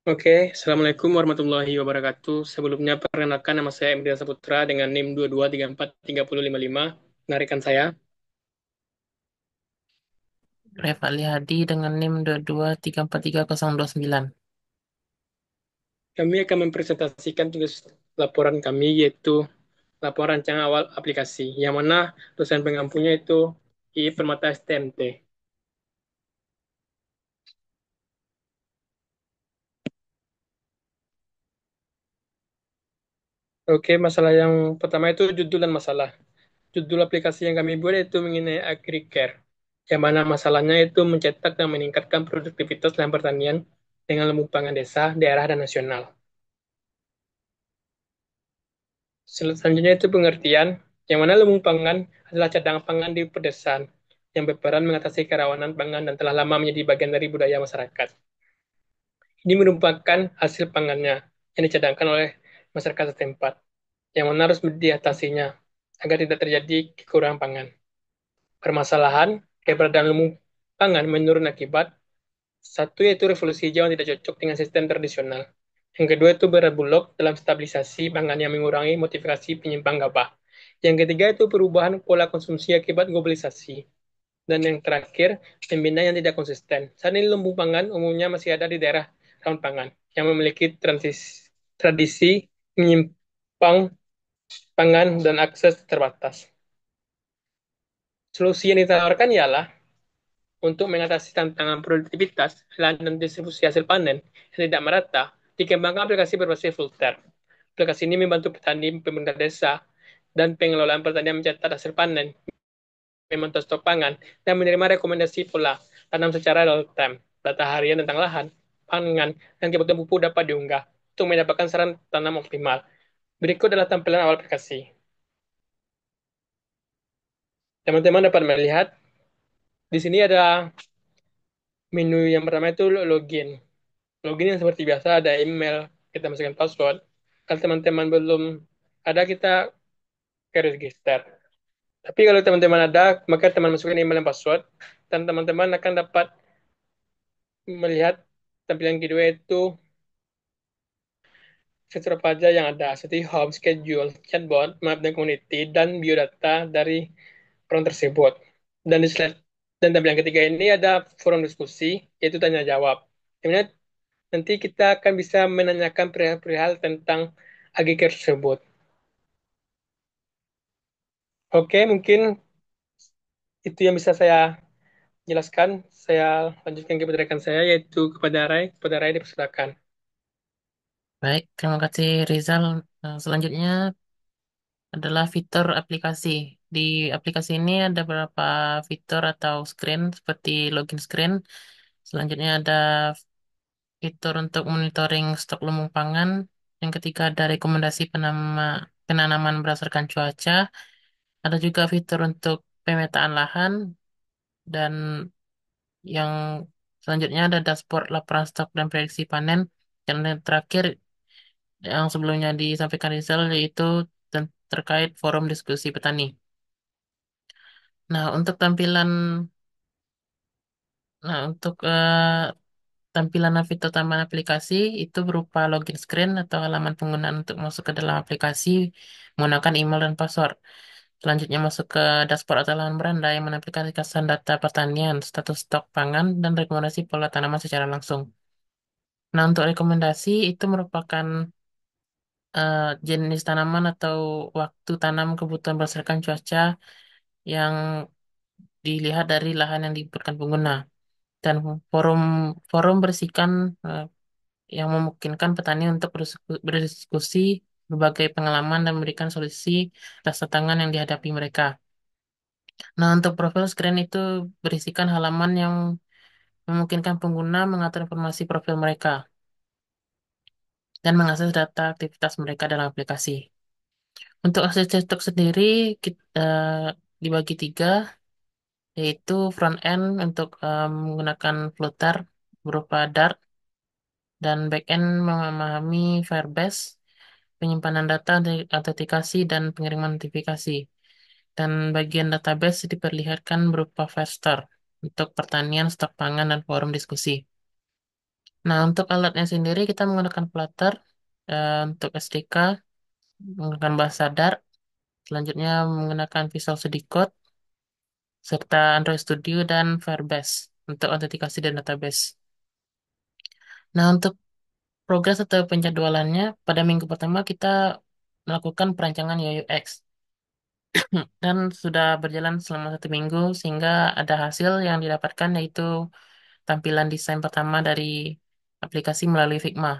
Oke, Assalamualaikum warahmatullahi wabarakatuh. Sebelumnya perkenalkan nama saya Emriya Saputra dengan NIM 22343055. Menarikan saya. Revali Hadi dengan NIM 22343029. Kami akan mempresentasikan tugas laporan kami yaitu laporan rancangan awal aplikasi, yang mana dosen pengampunya itu I Permata STMT. Oke, masalah yang pertama itu judul dan masalah. Judul aplikasi yang kami buat itu mengenai AgriCare, yang mana masalahnya itu mencetak dan meningkatkan produktivitas dalam pertanian dengan lumbung pangan desa, daerah, dan nasional. Selanjutnya itu pengertian, yang mana lumbung pangan adalah cadangan pangan di pedesaan, yang berperan mengatasi kerawanan pangan dan telah lama menjadi bagian dari budaya masyarakat. Ini merupakan hasil pangannya yang dicadangkan oleh masyarakat setempat, yang mana harus diatasinya agar tidak terjadi kekurangan pangan. Permasalahan keberadaan lumbung pangan menurun akibat satu yaitu revolusi hijau yang tidak cocok dengan sistem tradisional. Yang kedua itu berbulok dalam stabilisasi pangan yang mengurangi motivasi penyimpang gabah. Yang ketiga itu perubahan pola konsumsi akibat globalisasi. Dan yang terakhir, pembinaan yang tidak konsisten. Saat ini lumbung pangan umumnya masih ada di daerah rawan pangan yang memiliki tradisi menyimpang pangan dan akses terbatas. Solusi yang ditawarkan ialah untuk mengatasi tantangan produktivitas dan distribusi hasil panen yang tidak merata, dikembangkan aplikasi berbasis filter. Aplikasi ini membantu petani, pemerintah desa, dan pengelolaan pertanian mencatat hasil panen, memantau stok pangan, dan menerima rekomendasi pola tanam secara real time. Data harian tentang lahan, pangan, dan kebutuhan pupuk dapat diunggah untuk mendapatkan saran tanam optimal. Berikut adalah tampilan awal aplikasi. Teman-teman dapat melihat di sini ada menu yang pertama itu login. Login yang seperti biasa ada email, kita masukkan password. Kalau teman-teman belum ada, kita ke register. Tapi kalau teman-teman ada, maka teman masukkan email dan password, dan teman-teman akan dapat melihat tampilan kedua itu fitur apa aja yang ada, seperti home, schedule, chatbot, map dan community, dan biodata dari orang tersebut. Dan di slide dan tampilan ketiga ini ada forum diskusi, yaitu tanya jawab. Kemudian nanti kita akan bisa menanyakan perihal-perihal tentang agregat tersebut. Oke, mungkin itu yang bisa saya jelaskan. Saya lanjutkan kepada rekan saya, yaitu kepada Rai. Kepada Rai dipersilakan. Baik, terima kasih Rizal. Selanjutnya adalah fitur aplikasi. Di aplikasi ini ada beberapa fitur atau screen seperti login screen. Selanjutnya ada fitur untuk monitoring stok lumbung pangan. Yang ketiga ada rekomendasi penanaman berdasarkan cuaca. Ada juga fitur untuk pemetaan lahan dan yang selanjutnya ada dashboard laporan stok dan prediksi panen. Dan yang terakhir yang sebelumnya disampaikan Rizal yaitu terkait forum diskusi petani. Nah, untuk tampilan tampilan fitur tambahan aplikasi itu berupa login screen atau halaman penggunaan untuk masuk ke dalam aplikasi menggunakan email dan password. Selanjutnya masuk ke dashboard atau halaman beranda yang menampilkan ringkasan data pertanian, status stok pangan, dan rekomendasi pola tanaman secara langsung. Nah, untuk rekomendasi itu merupakan jenis tanaman atau waktu tanam kebutuhan berdasarkan cuaca yang dilihat dari lahan yang diinputkan pengguna. Dan forum forum berisikan yang memungkinkan petani untuk berdiskusi berbagai pengalaman dan memberikan solusi atas tantangan yang dihadapi mereka. Nah, untuk profil screen itu berisikan halaman yang memungkinkan pengguna mengatur informasi profil mereka dan mengakses data aktivitas mereka dalam aplikasi. Untuk akses desktop sendiri kita dibagi tiga, yaitu front end untuk menggunakan Flutter berupa Dart dan back end memahami Firebase, penyimpanan data, autentikasi, dan pengiriman notifikasi. Dan bagian database diperlihatkan berupa Firestore untuk pertanian, stok pangan, dan forum diskusi. Nah, untuk alatnya sendiri kita menggunakan Flutter, untuk SDK menggunakan bahasa Dart, selanjutnya menggunakan Visual Studio Code, serta Android Studio dan Firebase untuk autentikasi dan database. Nah, untuk progres atau penjadwalannya, pada minggu pertama kita melakukan perancangan UI UX dan sudah berjalan selama 1 minggu sehingga ada hasil yang didapatkan yaitu tampilan desain pertama dari aplikasi melalui Figma.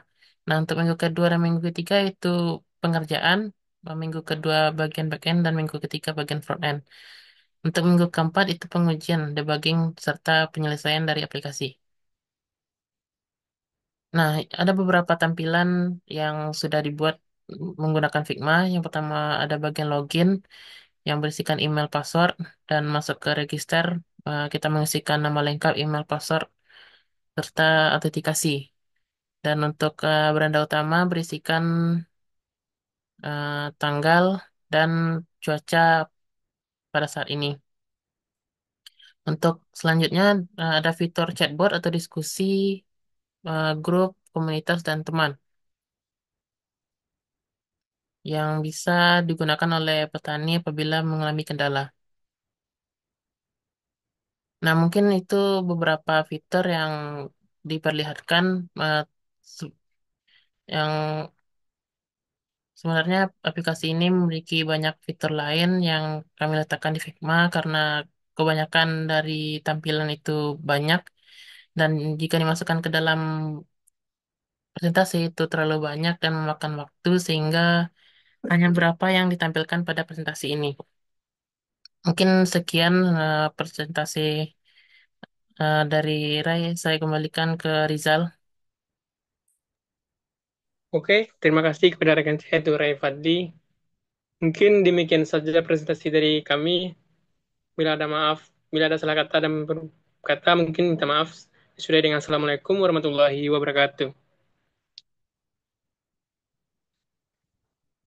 Nah, untuk minggu kedua dan minggu ketiga itu pengerjaan, minggu kedua bagian backend dan minggu ketiga bagian frontend. Untuk minggu keempat itu pengujian, debugging, serta penyelesaian dari aplikasi. Nah, ada beberapa tampilan yang sudah dibuat menggunakan Figma. Yang pertama ada bagian login yang berisikan email password dan masuk ke register. Kita mengisikan nama lengkap, email password, serta autentikasi. Dan untuk beranda utama berisikan tanggal dan cuaca pada saat ini. Untuk selanjutnya ada fitur chatbot atau diskusi grup, komunitas, dan teman yang bisa digunakan oleh petani apabila mengalami kendala. Nah, mungkin itu beberapa fitur yang diperlihatkan eh, se- yang sebenarnya aplikasi ini memiliki banyak fitur lain yang kami letakkan di Figma karena kebanyakan dari tampilan itu banyak dan jika dimasukkan ke dalam presentasi itu terlalu banyak dan memakan waktu sehingga hanya berapa yang ditampilkan pada presentasi ini. Mungkin sekian presentasi dari Rai. Saya kembalikan ke Rizal. Oke, terima kasih kepada rekan saya, itu Ray Fadli. Mungkin demikian saja presentasi dari kami. Bila ada salah kata dan kata mungkin minta maaf. Sudah dengan Assalamualaikum warahmatullahi wabarakatuh.